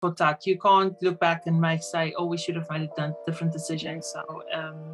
put out. You can't look back and say, oh, we should have made a different decision. So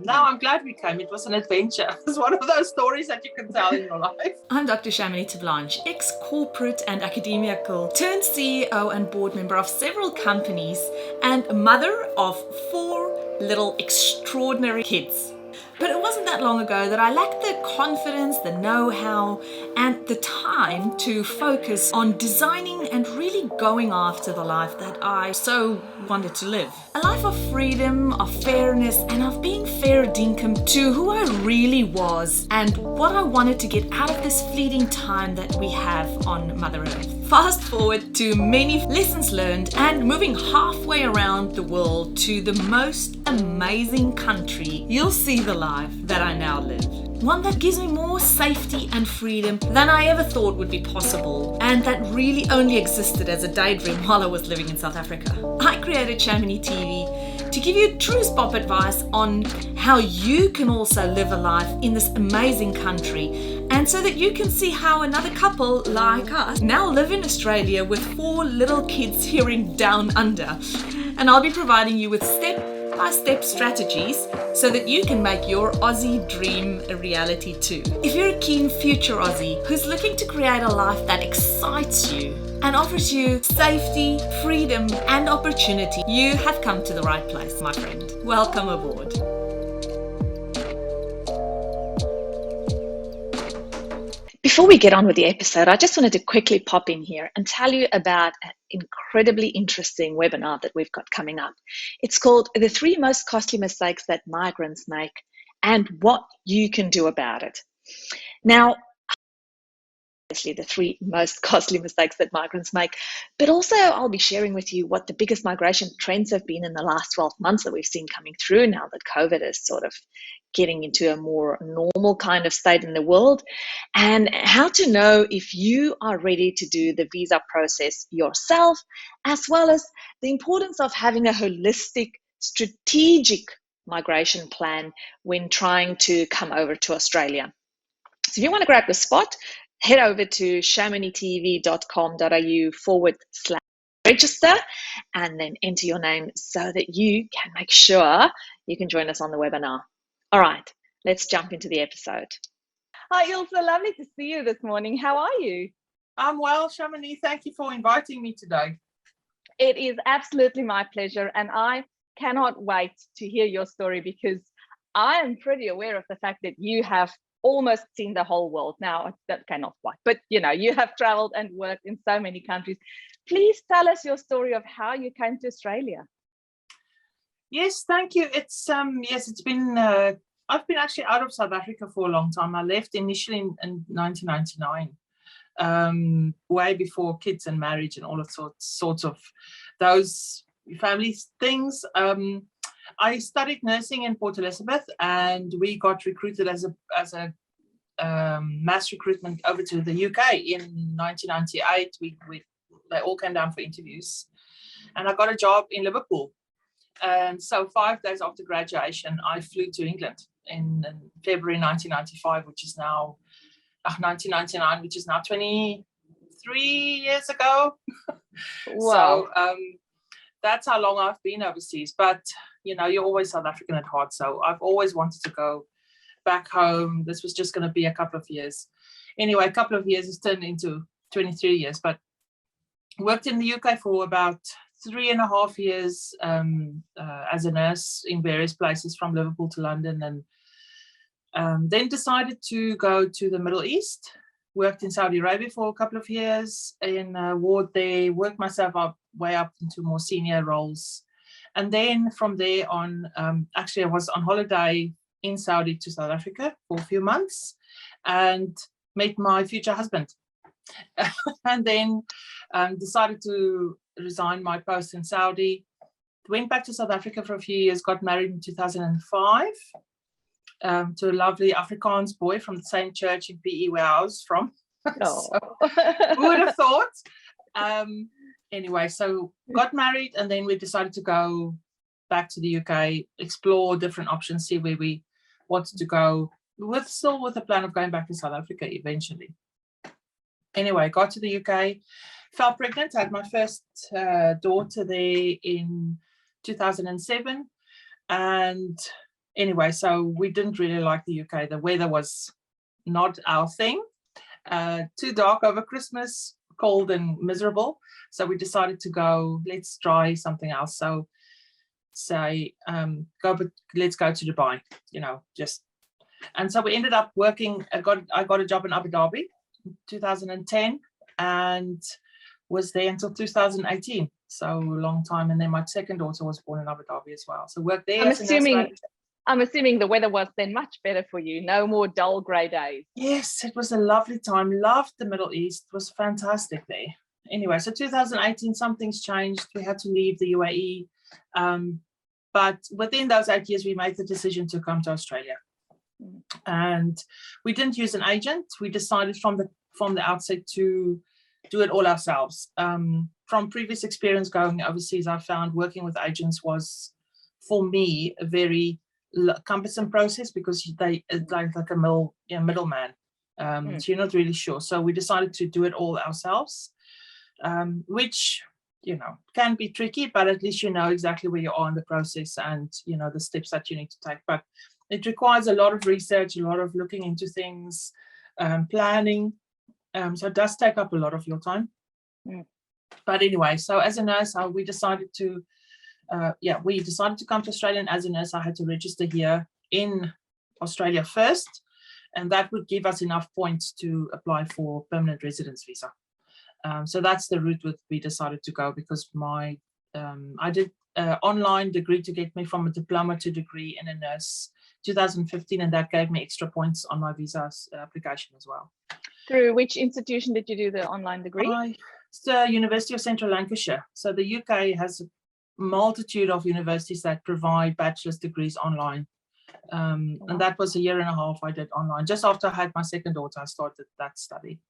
now I'm glad we came. It was an adventure. It's one of those stories that you can tell in your life. I'm Dr. CHAMONIX Blanche, ex-corporate and academical turned CEO and board member of several companies and mother of 4 little extraordinary kids. But it wasn't that long ago that I lacked the confidence, the know-how, and the time to focus on designing and really going after the life that I so wanted to live. A life of freedom, of fairness, and of being fair dinkum to who I really was and what I wanted to get out of this fleeting time that we have on Mother Earth. Fast forward to many lessons learned and moving halfway around the world to the most amazing country, you'll see the life that I now live. One that gives me more safety and freedom than I ever thought would be possible, and that really only existed as a daydream while I was living in South Africa. I created CHAMONIX TV to give you true spot advice on how you can also live a life in this amazing country, and so that you can see how another couple like us now live in Australia with 4 little kids here in Down Under. And I'll be providing you with step-by-step strategies so that you can make your Aussie dream a reality too. If you're a keen future Aussie who's looking to create a life that excites you and offers you safety, freedom, and opportunity, you have come to the right place, my friend. Welcome aboard. Before we get on with the episode, I just wanted to quickly pop in here and tell you about an incredibly interesting webinar that we've got coming up. It's called The 3 Most Costly Mistakes That Migrants Make and What You Can Do About It. Now, obviously the 3 most costly mistakes that migrants make, but also I'll be sharing with you what the biggest migration trends have been in the last 12 months that we've seen coming through now that COVID is sort of getting into a more normal kind of state in the world, and how to know if you are ready to do the visa process yourself, as well as the importance of having a holistic, strategic migration plan when trying to come over to Australia. So if you want to grab the spot, head over to chamonixtv.com.au/register and then enter your name so that you can make sure you can join us on the webinar. All right, let's jump into the episode. Hi, Ilsa. Lovely to see you this morning. How are you? I'm well, CHAMONIX. Thank you for inviting me today. It is absolutely my pleasure, and I cannot wait to hear your story because I am pretty aware of the fact that you have almost seen the whole world. Now, that cannot quite, but you have traveled and worked in so many countries. Please tell us your story of how you came to Australia. Yes, thank you. It's it's been I've been actually out of South Africa for a long time. I left initially in 1999, way before kids and marriage and all of sorts of those family things. I studied nursing in Port Elizabeth, and we got recruited as a mass recruitment over to the UK in 1998. They all came down for interviews, and I got a job in Liverpool. And so 5 days after graduation, I flew to England in February 1995, which is now 1999, which is now 23 years ago. Wow. So that's how long I've been overseas. But you're always South African at heart, so I've always wanted to go back home. This was just going to be a couple of years. Anyway, a couple of years has turned into 23 years, but worked in the UK for about 3.5 years as a nurse in various places from Liverpool to London, and then decided to go to the Middle East. Worked in Saudi Arabia for a couple of years in a ward there, worked myself way up into more senior roles. And then from there on, actually I was on holiday in Saudi to South Africa for a few months and met my future husband. And then decided to resign my post in Saudi, went back to South Africa for a few years, got married in 2005 to a lovely Afrikaans boy from the same church in PE where I was from. Oh. So, who would have thought? Anyway, so got married, and then we decided to go back to the UK, explore different options, see where we wanted to go, still with the plan of going back to South Africa eventually. Anyway, got to the UK, fell pregnant. I had my first daughter there in 2007. And anyway, so we didn't really like the UK. The weather was not our thing. Too dark over Christmas, cold and miserable. So we decided to go, let's try something else. So let's go to Dubai, and so we ended up working. I got a job in Abu Dhabi in 2010 and was there until 2018. So a long time. And then my second daughter was born in Abu Dhabi as well. So worked there. I'm assuming the weather was then much better for you. No more dull grey days. Yes, it was a lovely time. Loved the Middle East. It was fantastic there. Anyway, so 2018, something's changed. We had to leave the UAE. But within those 8 years, we made the decision to come to Australia. And we didn't use an agent. We decided from the outset to do it all ourselves. From previous experience going overseas, I found working with agents was, for me, a very cumbersome process because they like a middleman. So you're not really sure. So we decided to do it all ourselves, which can be tricky, but at least you know exactly where you are in the process and the steps that you need to take. But it requires a lot of research, a lot of looking into things, planning. So it does take up a lot of your time. But anyway, so as a nurse, we decided to come to Australia. And as a nurse, I had to register here in Australia first, and that would give us enough points to apply for permanent residence visa. So that's the route we decided to go, because I did an online degree to get me from a diploma to degree in a nurse 2015, and that gave me extra points on my visa application as well. Through which institution did you do the online degree? It's the University of Central Lancashire. So the UK has a multitude of universities that provide bachelor's degrees online. And that was 1.5 years I did online. Just after I had my second daughter, I started that study.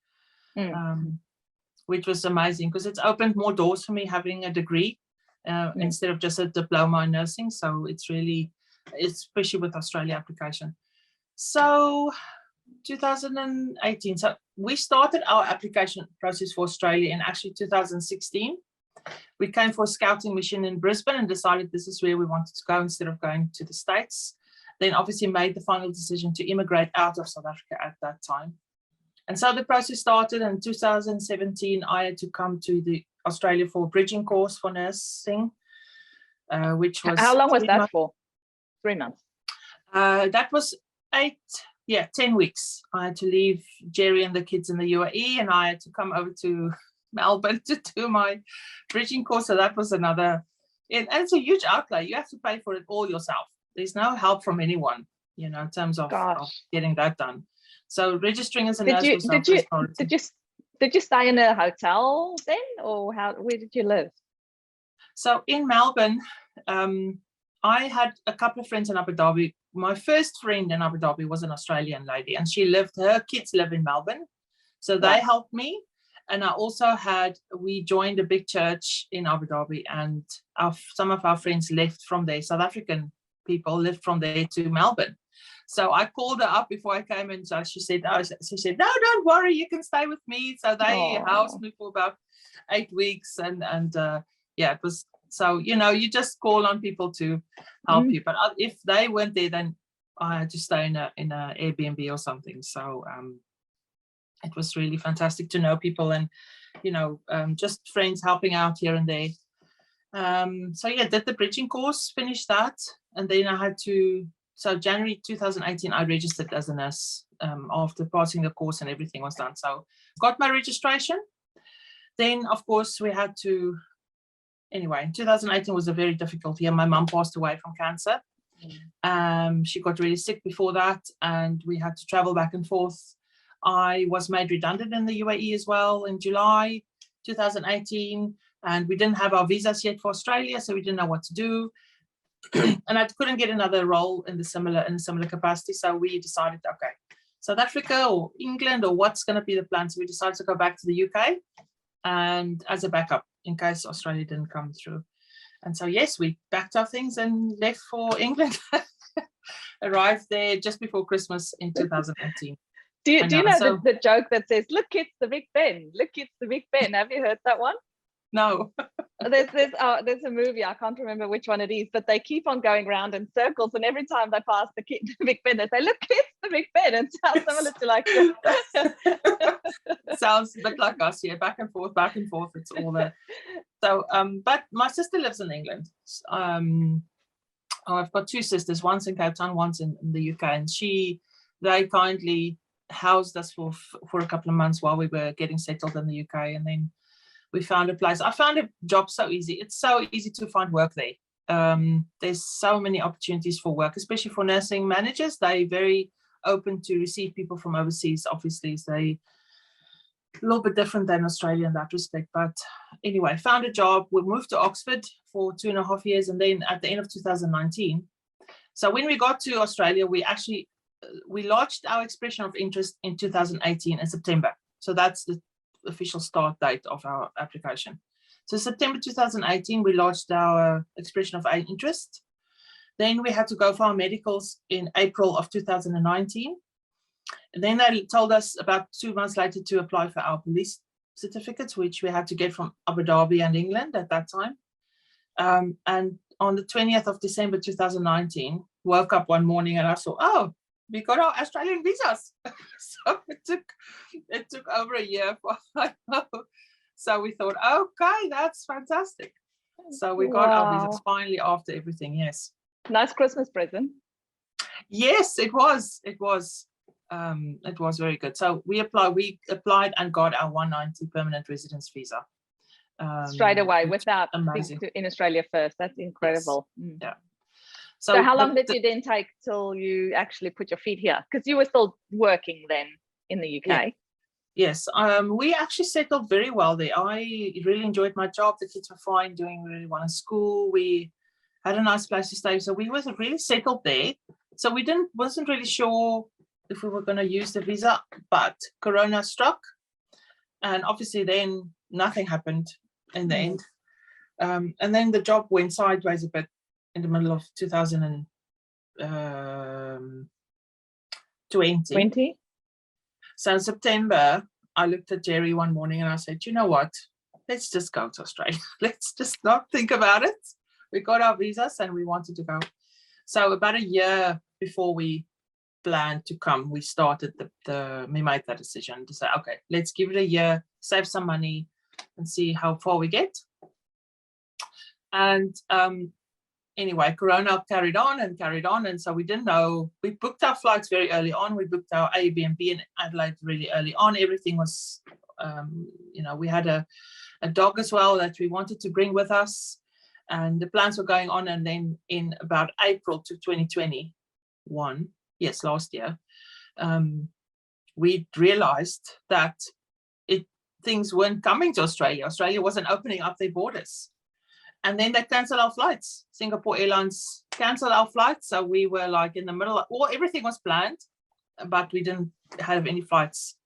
Which was amazing because it's opened more doors for me having a degree instead of just a diploma in nursing. So it's really, especially with Australia application. So 2018, so we started our application process for Australia in actually 2016. We came for a scouting mission in Brisbane and decided this is where we wanted to go instead of going to the States. Then obviously made the final decision to immigrate out of South Africa at that time. And so the process started in 2017. I had to come to Australia for a bridging course for nursing, which was... How long was that for? 3 months? That was 10 weeks. I had to leave Jerry and the kids in the UAE, and I had to come over to Melbourne to do my bridging course. So that was another... And it's a huge outlay. You have to pay for it all yourself. There's no help from anyone, in terms of getting that done. So registering as a nurse was our first priority. Did you stay in a hotel then, or where did you live? So in Melbourne, I had a couple of friends in Abu Dhabi. My first friend in Abu Dhabi was an Australian lady, and her kids live in Melbourne. So they helped me. And I also we joined a big church in Abu Dhabi, and some of our friends left from there. South African people left from there to Melbourne. So I called her up before I came in. So she said, no, don't worry, you can stay with me. So they housed me for about 8 weeks. And it was, so, you just call on people to help you. But if they weren't there, then I had to stay in a Airbnb or something. So it was really fantastic to know people and, just friends helping out here and there. Did the bridging course, finished that. And then I had to... So January 2018, I registered as a nurse after passing the course and everything was done. So got my registration. Then, of course, we had to... Anyway, 2018 was a very difficult year. My mum passed away from cancer. She got really sick before that, and we had to travel back and forth. I was made redundant in the UAE as well in July 2018, and we didn't have our visas yet for Australia, so we didn't know what to do. And I couldn't get another role in a similar capacity. So we decided, okay, South Africa or England, or what's going to be the plan? So we decided to go back to the UK and as a backup in case Australia didn't come through. And so, yes, we packed our things and left for England. Arrived there just before Christmas in 2018. Do you know So, the joke that says, "Look, it's the Big Ben. Look, it's the Big Ben." Have you heard that one? no. There's a movie, I can't remember which one it is, but they keep on going round in circles, and every time they pass the Big Ben, they say, "Look, it's the Big Ben." And it sounds similar to like Sounds a bit like us, yeah, back and forth, it's all there. So but my sister lives in England. I've got two sisters, one's in Cape Town, one's in the UK, and they kindly housed us for a couple of months while we were getting settled in the UK, and then we found a place. I found a job so easy. It's so easy to find work there. There's so many opportunities for work, especially for nursing managers. They're very open to receive people from overseas. Obviously, they a little bit different than Australia in that respect. But anyway, found a job. We moved to Oxford for 2.5 years, and then at the end of 2019. So when we got to Australia, we lodged our expression of interest in 2018 in September. So that's the official start date of our application. So September 2018, we lodged our expression of interest. Then we had to go for our medicals in April of 2019. And then they told us about 2 months later to apply for our police certificates, which we had to get from Abu Dhabi and England at that time. And on the 20th of December 2019, woke up one morning and I saw, oh, we got our Australian visas. So it took over a year for so we thought, okay, that's fantastic. So we got our visas finally after everything. Yes. Nice Christmas present. Yes, it was very good. So we applied and got our 190 permanent residence visa. Straight away without amazing in Australia first. That's incredible. Yes. Yeah. So how long did you then take till you actually put your feet here? Because you were still working then in the UK. Yeah. Yes, we actually settled very well there. I really enjoyed my job. The kids were fine, doing really well in school. We had a nice place to stay. So we were really settled there. So we wasn't really sure if we were going to use the visa, but Corona struck. And obviously then nothing happened in the end. And then the job went sideways a bit in the middle of 2020. So in September, I looked at Jerry one morning and I said, you know what? Let's just go to Australia. Let's just not think about it. We got our visas and we wanted to go. So about a year before we planned to come, we made that decision to say, okay, let's give it a year, save some money and see how far we get. And anyway, Corona carried on. And so we didn't know, we booked our flights very early on. We booked our Airbnb in Adelaide really early on. Everything was, we had a dog as well that we wanted to bring with us. And the plans were going on. And then in about April to 2021, yes, last year, we realized that things weren't coming to Australia. Australia wasn't opening up their borders. And then they canceled our flights. Singapore Airlines canceled our flights. So we were like in the middle of, everything was planned, but we didn't have any flights.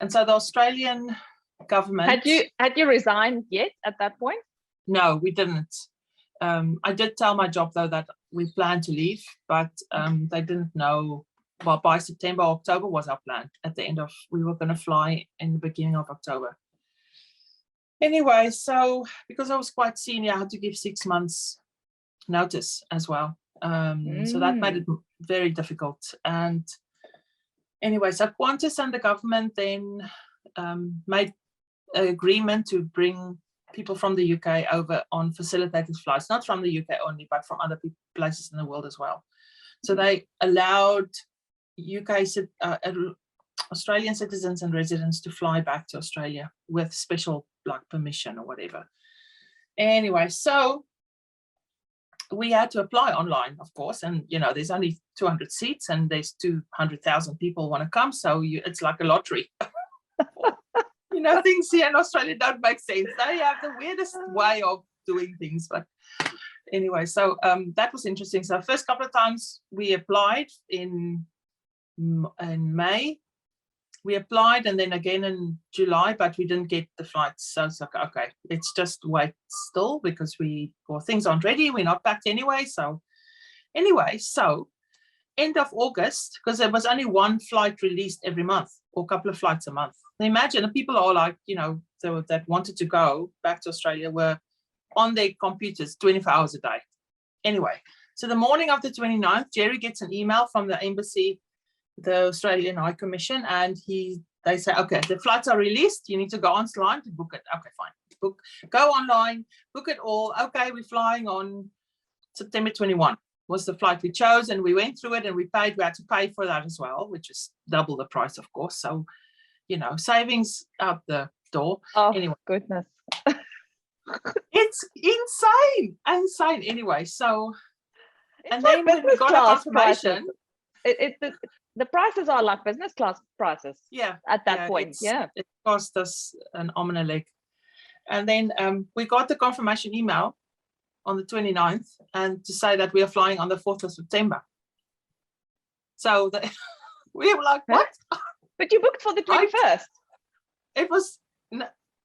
And so the Australian government... Had you resigned yet at that point? No, we didn't. I did tell my job, though, that we planned to leave, but they didn't know. Well, by September, October was our plan. We were going to fly in the beginning of October. Anyway, so because I was quite senior, I had to give 6 months notice as well. So that made it very difficult. And anyway, so Qantas and the government then made an agreement to bring people from the UK over on facilitated flights, not from the UK only, but from other places in the world as well. So they allowed Australian citizens and residents to fly back to Australia with special permission or whatever. Anyway, so we had to apply online, of course, and there's only 200 seats and there's 200,000 people want to come, so it's like a lottery. Things here in Australia don't make sense. They have the weirdest way of doing things, but anyway, so that was interesting. So first couple of times we applied in May. We applied and then again in July, but we didn't get the flights. So it's like, okay, let's just wait still because things aren't ready. We're not packed anyway. So anyway, so end of August, because there was only one flight released every month, or a couple of flights a month. Imagine the people are like, that wanted to go back to Australia were on their computers 24 hours a day. Anyway, so the morning of the 29th, Jerry gets an email from the embassy, the Australian High Commission, and they say, okay, the flights are released. You need to go online to book it. Okay, fine. Go online, book it all. Okay, we're flying on September 21 was the flight we chose, and we went through it and we had to pay for that as well, which is double the price, of course. So, savings out the door. Oh, anyway, goodness. It's insane. Anyway, so, it's and like then when we got a confirmation, the prices are like business class prices. Yeah. At that point, yeah. It cost us an arm and a leg. And then we got the confirmation email on the 29th, and to say that we are flying on the 4th of September. So we were like, what? But you booked for the 21st. It was,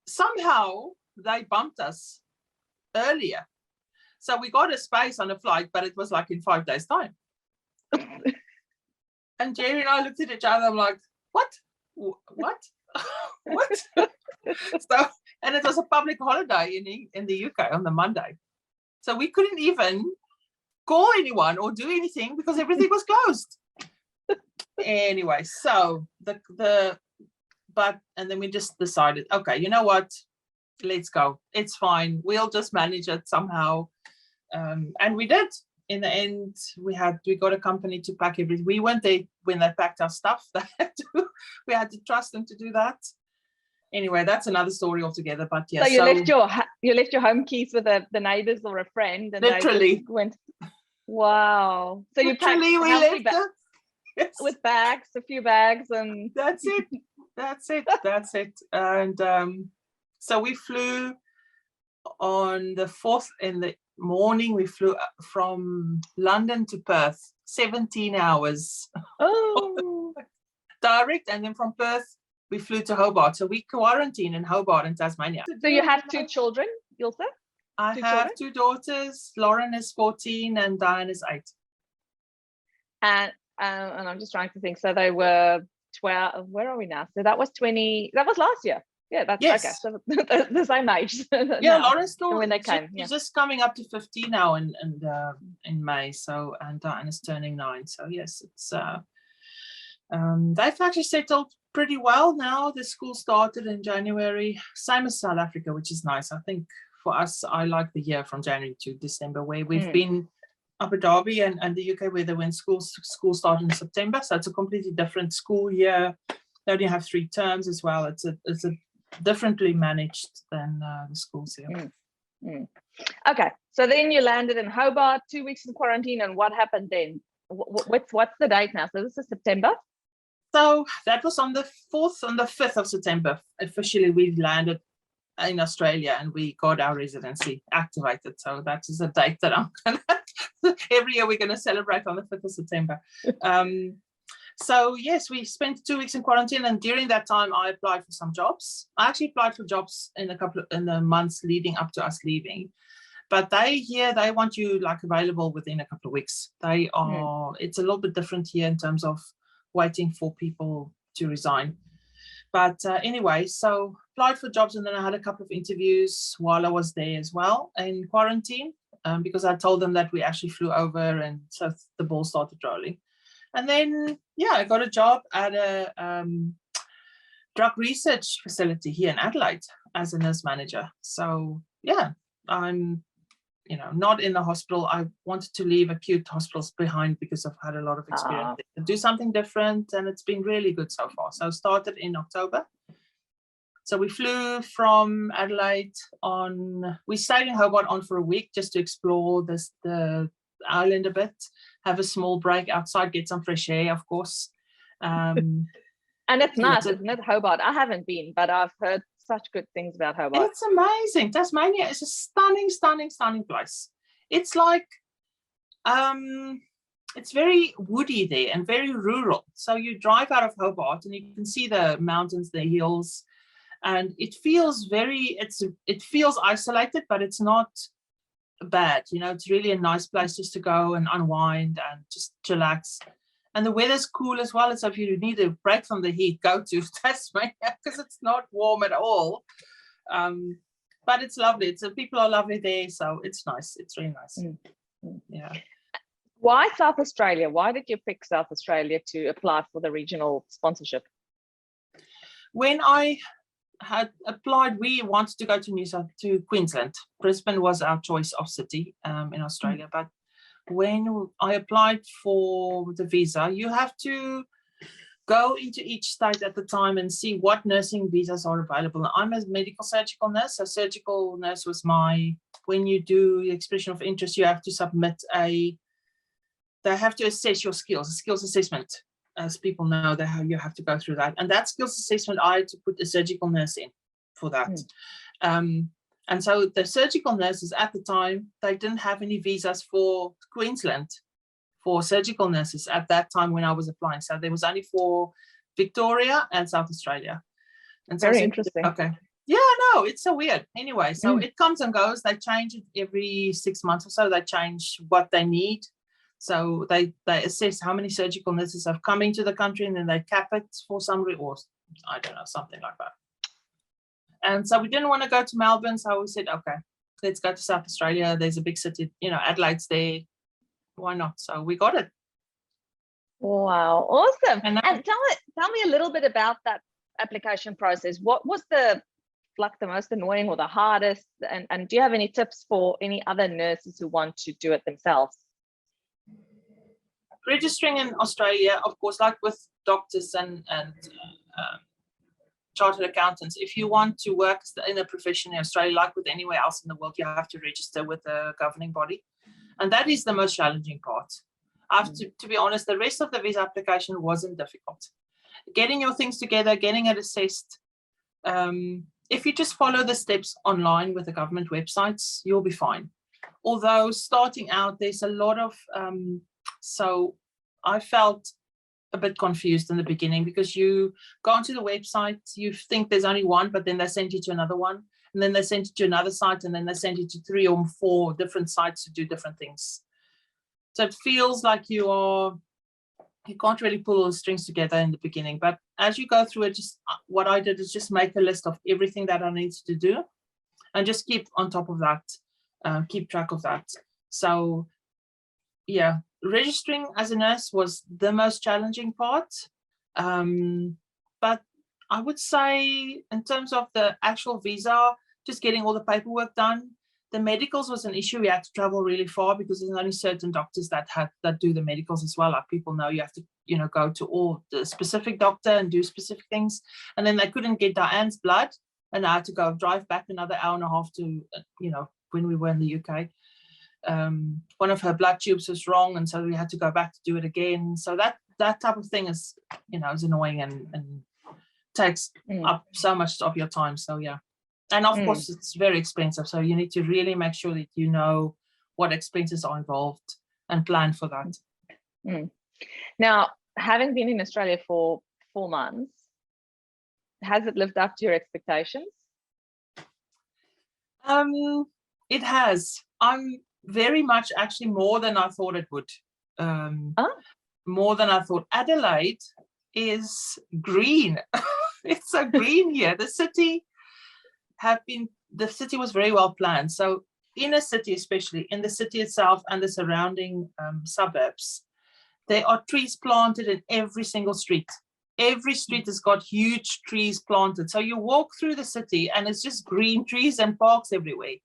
somehow they bumped us earlier. So we got a space on a flight, but it was like in 5 days' time. And Jerry and I looked at each other. I'm like, what? What? So, and it was a public holiday in the UK on the Monday. So we couldn't even call anyone or do anything because everything was closed. Anyway, so and then we just decided, okay, you know what? Let's go. It's fine. We'll just manage it somehow. And we did. In the end, we got a company to pack everything. We weren't there when they packed our stuff. We had to trust them to do that. Anyway, that's another story altogether. But yeah, so you left your home keys with the neighbors or a friend, and literally they went. Wow! So you packed we left it. Yes. With bags, a few bags, and that's it. And so we flew on the 4th in the morning. We flew from London to Perth, 17 hours. Oh, direct, and then from Perth we flew to Hobart. So we quarantined in Hobart in Tasmania. So you have 2 children, Ilse? I have 2 daughters. Lauren is 14 and Diane is 8. And I'm just trying to think. So they were 12. Where are we now? So that was 20. That was last year. Yeah, that's yes. Okay. So the same age. Yeah, Lauren's still when they came. She's just coming up to 15 now in May. So, and Diane is turning 9. So yes, it's they've actually settled pretty well now. The school started in January, same as South Africa, which is nice. I think for us, I like the year from January to December, where we've been Abu Dhabi and the UK, where they went school started in September. So it's a completely different school year. They only have 3 terms as well. It's a differently managed than the schools here. Okay, so then you landed in Hobart, 2 weeks in quarantine, and what happened then? What's the date now? So this is September. So that was on the 4th, on the 5th of September. Officially, we landed in Australia and we got our residency activated. So that is a date that I'm gonna every year we're gonna celebrate on the 5th of September. So yes, we spent 2 weeks in quarantine, and during that time I applied for some jobs. I actually applied for jobs in the months leading up to us leaving. But they want you like available within a couple of weeks. They are it's a little bit different here in terms of waiting for people to resign. But anyway, so applied for jobs, and then I had a couple of interviews while I was there as well in quarantine, because I told them that we actually flew over, and so the ball started rolling. And then, I got a job at a drug research facility here in Adelaide as a nurse manager. So I'm not in the hospital. I wanted to leave acute hospitals behind because I've had a lot of experience to do something different, and it's been really good so far. So I started in October. So we flew from Adelaide we stayed in Hobart for a week just to explore the island a bit, have a small break outside, get some fresh air, of course. And it's nice, isn't it, Hobart? I haven't been, but I've heard such good things about Hobart. It's amazing. Tasmania is a stunning, stunning, stunning place. It's like, it's very woody there and very rural. So you drive out of Hobart and you can see the mountains, the hills, and it feels it feels isolated, but it's not bad. You know, it's really a nice place just to go and unwind and just relax. And the weather's cool as well. So if you need a break from the heat, go to Tasmania because it's not warm at all. But it's lovely. People are lovely there, so it's nice. It's really nice. Yeah. Why South Australia? Why did you pick South Australia to apply for the regional sponsorship? When I had applied, we wanted to go to Queensland. Brisbane was our choice of city in Australia. But when I applied for the visa, you have to go into each state at the time and see what nursing visas are available. I'm a medical surgical nurse, so surgical nurse was when you do the expression of interest, you have to submit they have to assess your skills, a skills assessment. As people know, you have to go through that. And that skills assessment, I had to put a surgical nurse in for that. And so the surgical nurses at the time, they didn't have any visas for Queensland for surgical nurses at that time when I was applying. So there was only for Victoria and South Australia. And so very interesting. Okay. Yeah, no, it's so weird. Anyway, so it comes and goes. They change it every 6 months or so. They change what they need. So they assess how many surgical nurses have come into the country, and then they cap it for somebody, or I don't know, something like that. And so we didn't want to go to Melbourne, so we said, okay, let's go to South Australia. There's a big city, Adelaide's there. Why not? So we got it. Wow, awesome. And tell me a little bit about that application process. What was the most annoying or the hardest? And do you have any tips for any other nurses who want to do it themselves? Registering in Australia, of course, like with doctors and chartered accountants, if you want to work in a profession in Australia, like with anywhere else in the world, you have to register with a governing body. And that is the most challenging part. To be honest, the rest of the visa application wasn't difficult. Getting your things together, getting it assessed. If you just follow the steps online with the government websites, you'll be fine. Although starting out, there's a lot of, so I felt a bit confused in the beginning because you go onto the website, you think there's only one, but then they send you to another one. And then they send you to another site, and then they send you to 3 or 4 different sites to do different things. So it feels like you can't really pull all the strings together in the beginning. But as you go through it, what I did is just make a list of everything that I needed to do and just keep on top of that, keep track of that. So yeah, registering as a nurse was the most challenging part. But I would say in terms of the actual visa, just getting all the paperwork done. The medicals was an issue. We had to travel really far because there's only certain doctors that do the medicals as well. Like people know you have to, go to all the specific doctor and do specific things. And then they couldn't get Diane's blood, and I had to drive back another hour and a half to, when we were in the UK. One of her blood tubes was wrong, and so we had to go back to do it again. So that type of thing is, is annoying and takes up so much of your time. So yeah. And of course, it's very expensive. So you need to really make sure that you know what expenses are involved and plan for that. Now, having been in Australia for 4 months, has it lived up to your expectations? It has. I'm very much actually more than I thought it would. More than I thought. Adelaide is green. It's so green here. The city was very well planned. So in a city, especially in the city itself and the surrounding suburbs, there are trees planted in every single street. Every street has got huge trees planted. So you walk through the city and it's just green trees and parks everywhere.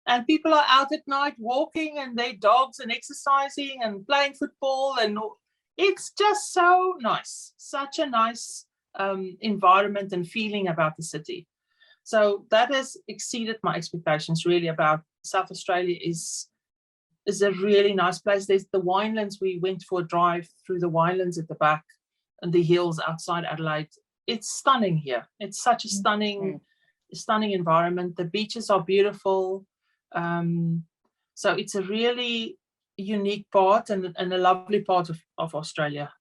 And people are out at night walking, and their dogs and exercising and playing football, and it's just so nice. Such a nice environment and feeling about the city. So that has exceeded my expectations really about South Australia. Is a really nice place. There's the winelands. We went for a drive through the winelands at the back and the hills outside Adelaide. It's stunning here. It's such a stunning environment. The beaches are beautiful. So it's a really unique part and a lovely part of Australia.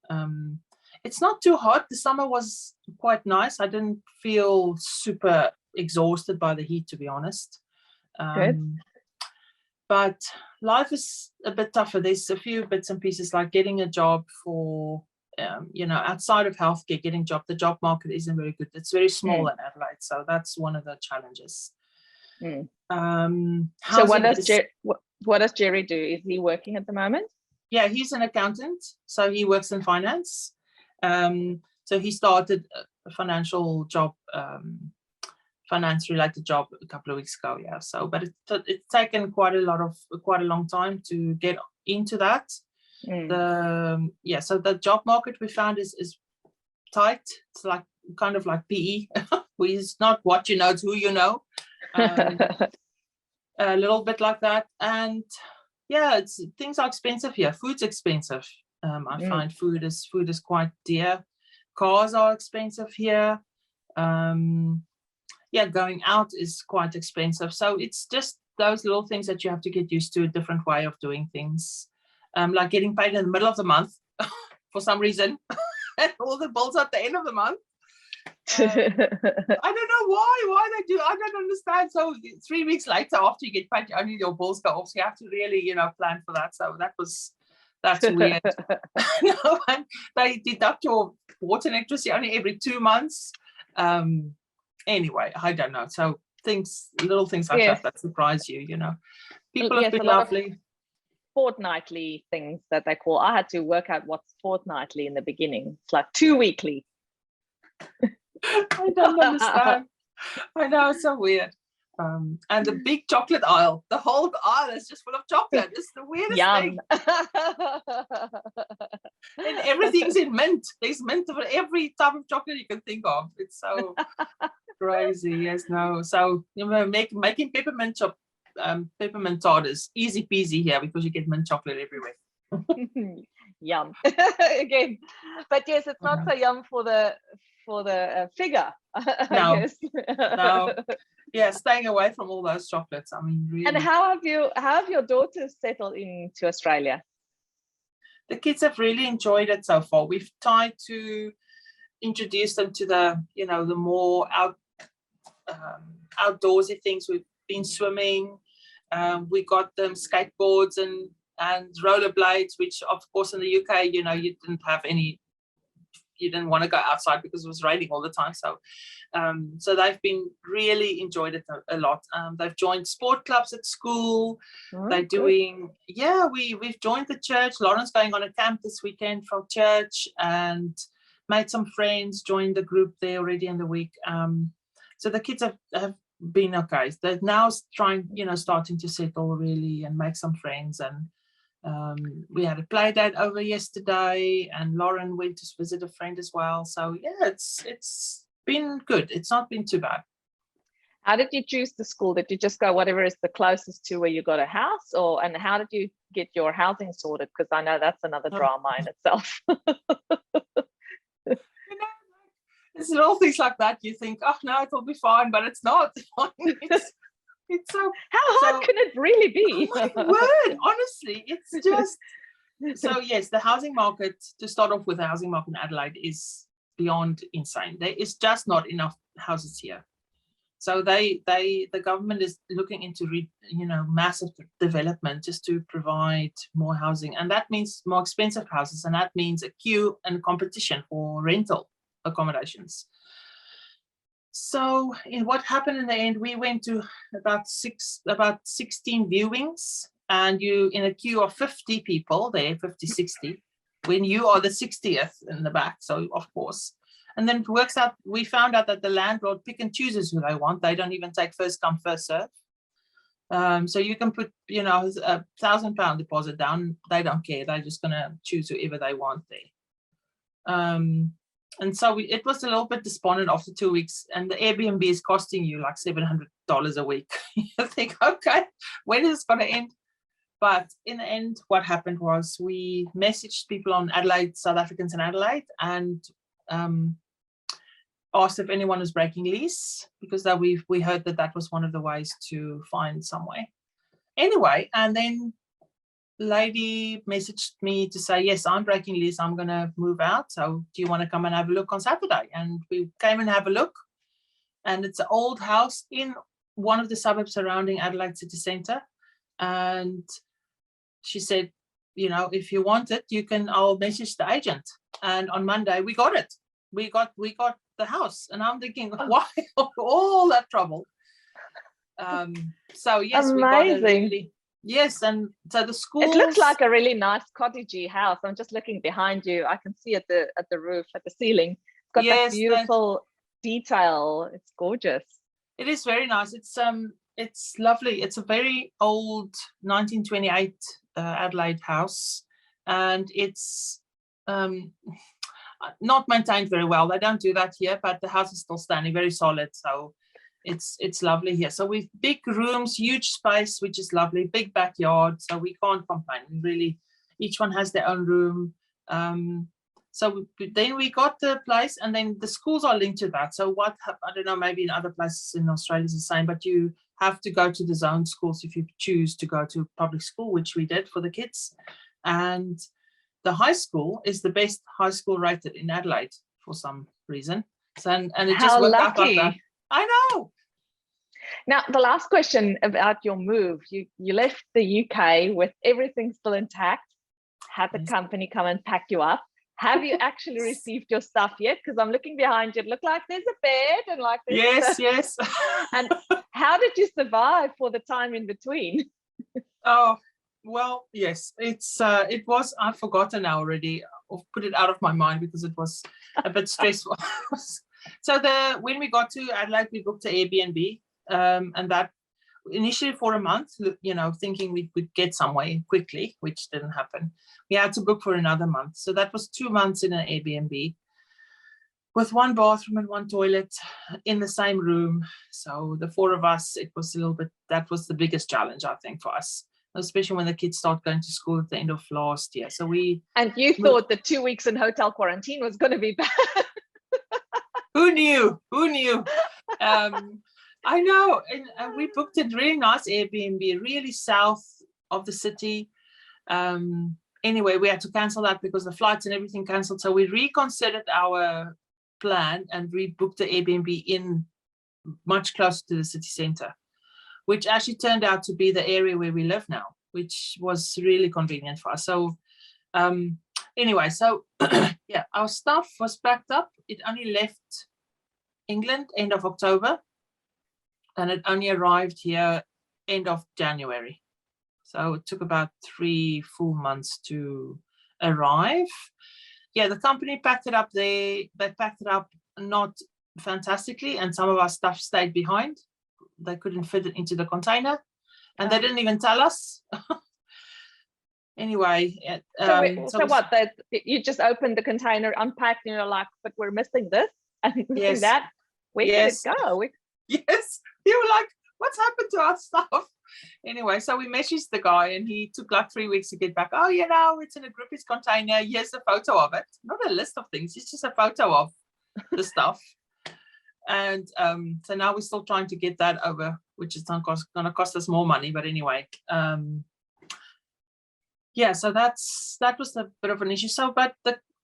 It's not too hot. The summer was quite nice. I didn't feel super exhausted by the heat, to be honest. Good. but life is a bit tougher. There's a few bits and pieces like getting a job for, outside of healthcare, getting job. The job market isn't very good. It's very small in Adelaide, so that's one of the challenges. So what does Jerry do? Is he working at the moment? Yeah, he's an accountant, so he works in finance. So he started a financial job, finance-related job a couple of weeks ago. Yeah, so but it's taken quite a long time to get into that. So the job market we found is tight. It's like kind of like PE. It's not what you know, it's who you know. A little bit like that. And yeah, things are expensive here. Food's expensive. I find food is quite dear. Cars are expensive here. Going out is quite expensive. So it's just those little things that you have to get used to, a different way of doing things. Like getting paid in the middle of the month for some reason, and all the bills at the end of the month. I don't know why they do. I don't understand. So 3 weeks later, after you get paid, only your bills go off. So you have to really, plan for that. So that's weird. And they deduct your water and electricity only every 2 months. Anyway, I don't know. So little things like that surprise you. People have been lovely. Fortnightly things that they call. I had to work out what's fortnightly in the beginning. It's like 2 weekly. I don't understand. I know, it's so weird. And the big chocolate aisle, the whole aisle is just full of chocolate. It's the weirdest thing. And everything's in mint. There's mint for every type of chocolate you can think of. It's so crazy. Yes, no. So making peppermint tart is easy peasy here because you get mint chocolate everywhere. Yum. Again, but yes, it's not so yum for the figure. No. I guess. No. Yeah, staying away from all those chocolates. I mean, really. And how have your daughters settled into Australia? The kids have really enjoyed it so far. We've tried to introduce them to the more outdoorsy things. We've been swimming. We got them skateboards and rollerblades, which of course in the UK, you didn't have any. You didn't want to go outside because it was raining all the time. So they've been really enjoyed it a lot. They've joined sport clubs at school. They're doing, we've joined the church. Lauren's going on a camp this weekend from church and made some friends, joined the group there already in the week. So the kids have been okay. They're now starting to settle really and make some friends. And we had a play date over yesterday, and Lauren went to visit a friend as well. So yeah, it's been good. It's not been too bad. How did you choose the school? Did you just go whatever is the closest to where you got a house, and how did you get your housing sorted? Because I know that's another drama in itself. It's little things like that. You think, oh no, it'll be fine, but it's not. It's so. How hard can it really be? Oh my word, honestly, it's just. So yes, the housing market. To start off with, the housing market in Adelaide is beyond insane. There is just not enough houses here. So the government is looking into massive development just to provide more housing, and that means more expensive houses, and that means a queue and competition for rental accommodations. So what happened in the end, we went to about 16 viewings, and you in a queue of 50 people there, 50, 60, when you are the 60th in the back. So of course, and then it works out, we found out that the landlord pick and chooses who they want. They don't even take first come, first serve. So you can put, £1,000 deposit down. They don't care. They're just going to choose whoever they want there. And so it was a little bit despondent after 2 weeks, and the Airbnb is costing you like $700 a week. You think, okay, when is this going to end? But in the end, what happened was we messaged people on Adelaide, South Africans in Adelaide, and asked if anyone was breaking lease, because we heard that was one of the ways to find somewhere. Anyway, and then lady messaged me to say, yes, I'm breaking lease, I'm going to move out, so do you want to come and have a look on Saturday? And we came and have a look, and it's an old house in one of the suburbs surrounding Adelaide city centre. And she said, you know, if you want it, I'll message the agent. And on Monday we got it. We got the house. And I'm thinking, why all that trouble? So yes, amazing. we got it really. Yes, and so the school. It looks like a really nice cottagey house. I'm just looking behind you. I can see at the roof, at the ceiling. It's got that beautiful detail. It's gorgeous. It is very nice. It's lovely. It's a very old 1928 Adelaide house, and it's not maintained very well. They don't do that here, but the house is still standing very solid. So it's lovely here. So we've big rooms, huge space, which is lovely, big backyard. So we can't complain. Really, each one has their own room. So then we got the place, and then the schools are linked to that. So I don't know, maybe in other places in Australia it's the same, but you have to go to the zone schools if you choose to go to public school, which we did for the kids. And the high school is the best high school rated in Adelaide for some reason. So, and it just worked out like that. I know. Now, the last question about your move. You left the UK with everything still intact, had the company come and pack you up. Have you actually received your stuff yet? Because I'm looking behind you. It looked like there's a bed and like this. Yes. And how did you survive for the time in between? Oh, well, yes. It was, I've forgotten now already. I've put it out of my mind because it was a bit stressful. So when we got to Adelaide, we booked an Airbnb, and that initially for a month, you know, thinking we would get somewhere quickly, which didn't happen. We had to book for another month. So that was 2 months in an Airbnb with one bathroom and one toilet in the same room. So the 4 of us, it was that was the biggest challenge, I think, for us, especially when the kids start going to school at the end of last year. So And you thought the 2 weeks in hotel quarantine was going to be bad. Who knew? I know. And we booked a really nice Airbnb, really south of the city. Anyway, we had to cancel that because the flights and everything cancelled. So we reconsidered our plan and rebooked the Airbnb in much closer to the city centre, which actually turned out to be the area where we live now, which was really convenient for us. So anyway, so yeah, our stuff was packed up. It only left England end of October, and it only arrived here end of January. So it took about 3 full months to arrive. Yeah, the company packed it up. They packed it up not fantastically, and some of our stuff stayed behind. They couldn't fit it into the container, and they didn't even tell us. Anyway, so what? That you just opened the container, unpacked, and you're like, "But we're missing this and missing that. Where did it go?" Yes, you were like, "What's happened to our stuff?" Anyway, so we messaged the guy, and he took like 3 weeks to get back. Oh, you know, it's in a Griffiths container. Here's a photo of it. Not a list of things. It's just a photo of the stuff. And so now we're still trying to get that over, which is going to cost us more money. But anyway, yeah, so that was a bit of an issue. So, but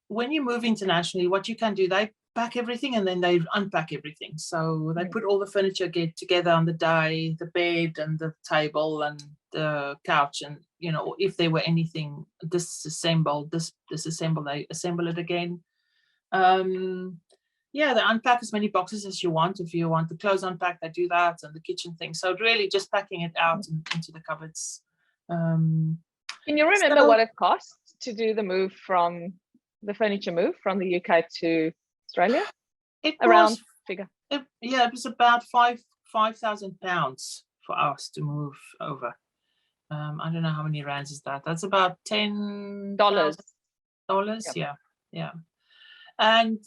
when you move internationally, what you can do, they pack everything and then they unpack everything. So they put all the furniture together on the day, the bed and the table and the couch, and you know, if there were anything disassembled, they assemble it again. Yeah, they unpack as many boxes as you want. If you want the clothes unpacked, they do that, and the kitchen thing. So really just packing it out into the cupboards. Can you remember what it cost to do the furniture move from the UK to Australia? It was about £5,000 for us to move over. I don't know how many rands is that. That's about $10. Yeah. And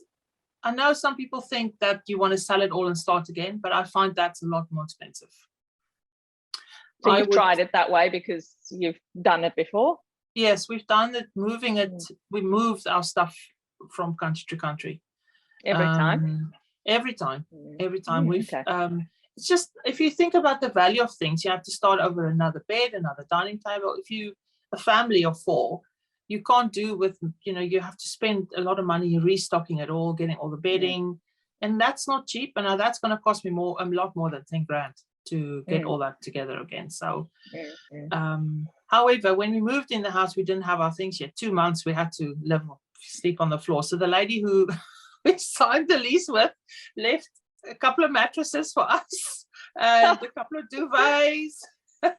I know some people think that you want to sell it all and start again, but I find that's a lot more expensive. So you've tried it that way because you've done it before? Yes, we've done it, moving it. We moved our stuff from country to country. Every time? Every time. It's just, if you think about the value of things, you have to start over another bed, another dining table. If you, a family of 4, you can't do with, you know, you have to spend a lot of money restocking it all, getting all the bedding, and that's not cheap. And now that's going to cost me a lot more than 10 grand. to get all that together again. So, Mm. however, when we moved in the house, we didn't have our things yet. 2 months, we had to sleep on the floor. So the lady who we signed the lease with left a couple of mattresses for us and a couple of duvets and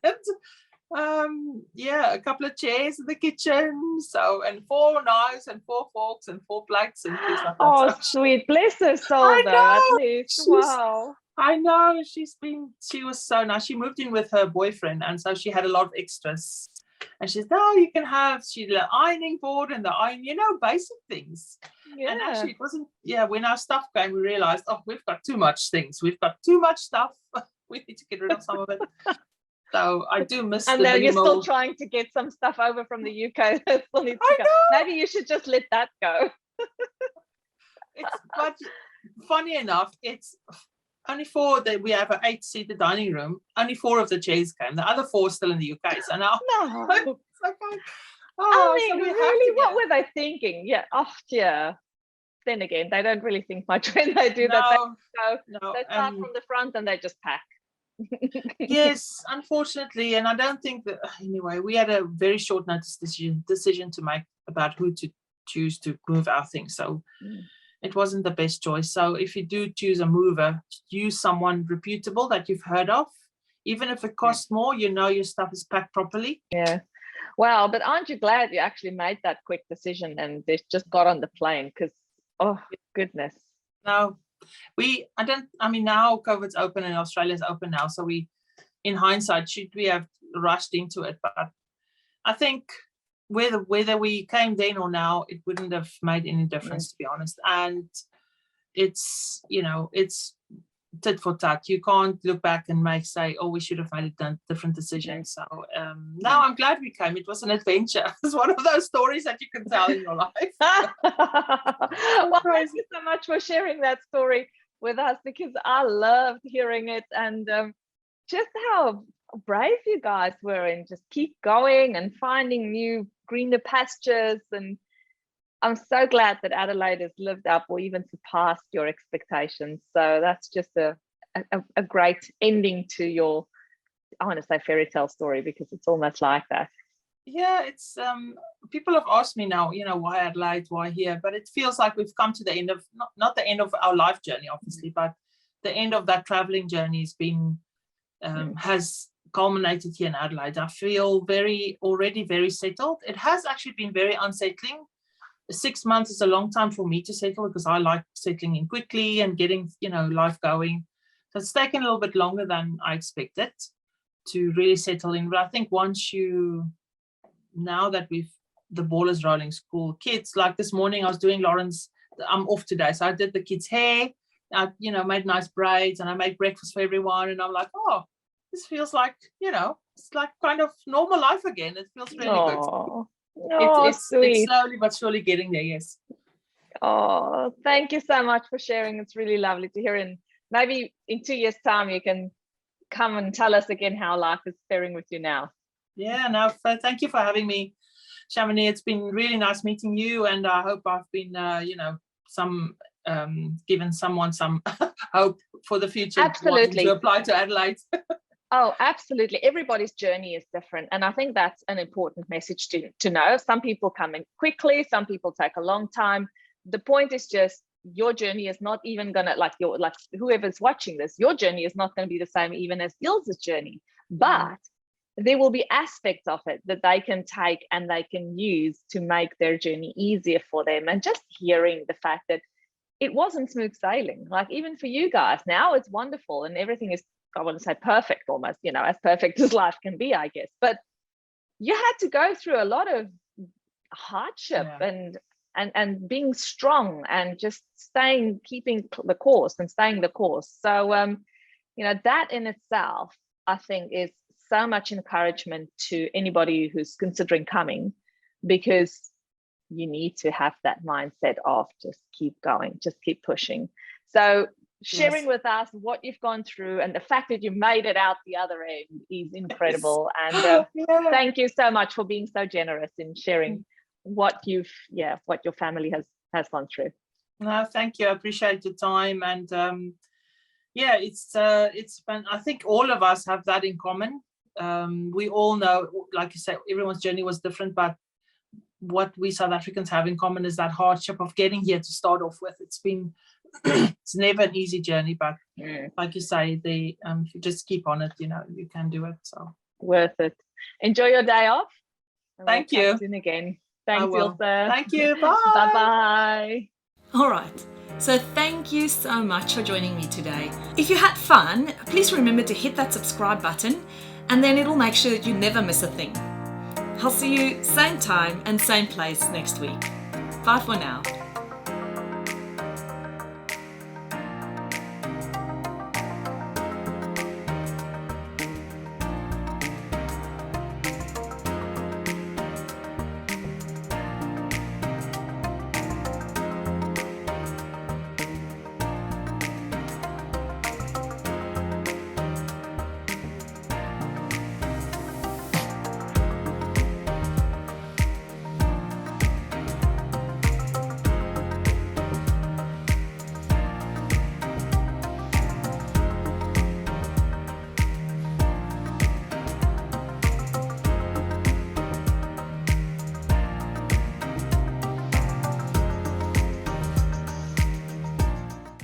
a couple of chairs in the kitchen. So, and 4 knives and 4 forks and 4 plates and things like that. Oh, So sweet. Bless her soul, I though, know. at least. Wow. I know, she was so nice. She moved in with her boyfriend, and so she had a lot of extras. And she said, "Oh, you can have," the ironing board and the iron, basic things. Yeah. And actually it wasn't, when our stuff came, we realized, we've got too much things. We've got too much stuff. We need to get rid of some of it. So I do miss and the then minimal. You're still trying to get some stuff over from the UK that still needs to go. Maybe you should just let that go. But funny enough, it's only 4 that we have an 8-seater dining room. Only 4 of the chairs came. The other 4 are still in the UK. So now No. it's okay. I mean, so we really, what were they thinking? Yeah. Oh, yeah. Then again, they don't really think much when they do that. They start from the front and they just pack. Yes, unfortunately. And I don't think that, anyway, we had a very short notice decision to make about who to choose to move our things. So it wasn't the best choice. So if you do choose a mover, use someone reputable that you've heard of. Even if it costs more, your stuff is packed properly. Yeah. Wow. But aren't you glad you actually made that quick decision and they just got on the plane? Because, oh, goodness. No, now COVID's open and Australia's open now. So in hindsight, should we have rushed into it? But I think whether we came then or now, it wouldn't have made any difference, to be honest. And it's tit for tat. You can't look back and say, we should have made a different decision. So now I'm glad we came. It was an adventure. It's one of those stories that you can tell in your life. Well, thank you so much for sharing that story with us, because I loved hearing it, and just how brave you guys were, and just keep going and finding new greener pastures. And I'm so glad that Adelaide has lived up or even surpassed your expectations. So that's just a great ending to your, I want to say, fairy tale story, because it's almost like that. Yeah, it's people have asked me now, why Adelaide, why here? But it feels like we've come to the end of, not the end of our life journey, obviously, but the end of that traveling journey has been has culminated here in Adelaide. I feel already very settled. It has actually been very unsettling. 6 months is a long time for me to settle, because I like settling in quickly and getting, life going. So it's taken a little bit longer than I expected to really settle in. But I think now that the ball is rolling, school kids, like this morning I was doing Lauren's, I'm off today, so I did the kids' hair. I, made nice braids, and I made breakfast for everyone. And I'm like, this feels like, it's like kind of normal life again. It feels really good. It's slowly but surely getting there. Yes. Oh, thank you so much for sharing. It's really lovely to hear. And maybe in 2 years' time, you can come and tell us again how life is faring with you now. Yeah, no, thank you for having me, Chamonix. It's been really nice meeting you, and I hope I've been, given someone some hope for the future. Absolutely. To apply to Adelaide. Oh, absolutely. Everybody's journey is different. And I think that's an important message to know. Some people come in quickly, some people take a long time. The point is just, your journey is not even gonna, like whoever's watching this, your journey is not going to be the same even as Ilse's journey. But there will be aspects of it that they can take and they can use to make their journey easier for them. And just hearing the fact that it wasn't smooth sailing, like even for you guys, now it's wonderful and everything is, I want to say, perfect, almost, as perfect as life can be, I guess. But you had to go through a lot of hardship and being strong and just keeping the course and staying the course. So, that in itself, I think, is so much encouragement to anybody who's considering coming, because you need to have that mindset of just keep going, just keep pushing. So sharing with us what you've gone through and the fact that you made it out the other end is incredible. And thank you so much for being so generous in sharing what your family has gone through. No, thank you. I appreciate your time. And Yeah, it's been, I think all of us have that in common. We all know, like you said, everyone's journey was different, but what we South Africans have in common is that hardship of getting here to start off with. It's been it's never an easy journey, but like you say, if you just keep on it, you can do it. So worth it. Enjoy your day off. Thank you. Soon again. Thanks, Ilse. Thank you. Bye. Bye-bye. All right. So thank you so much for joining me today. If you had fun, please remember to hit that subscribe button, and then it'll make sure that you never miss a thing. I'll see you same time and same place next week. Bye for now.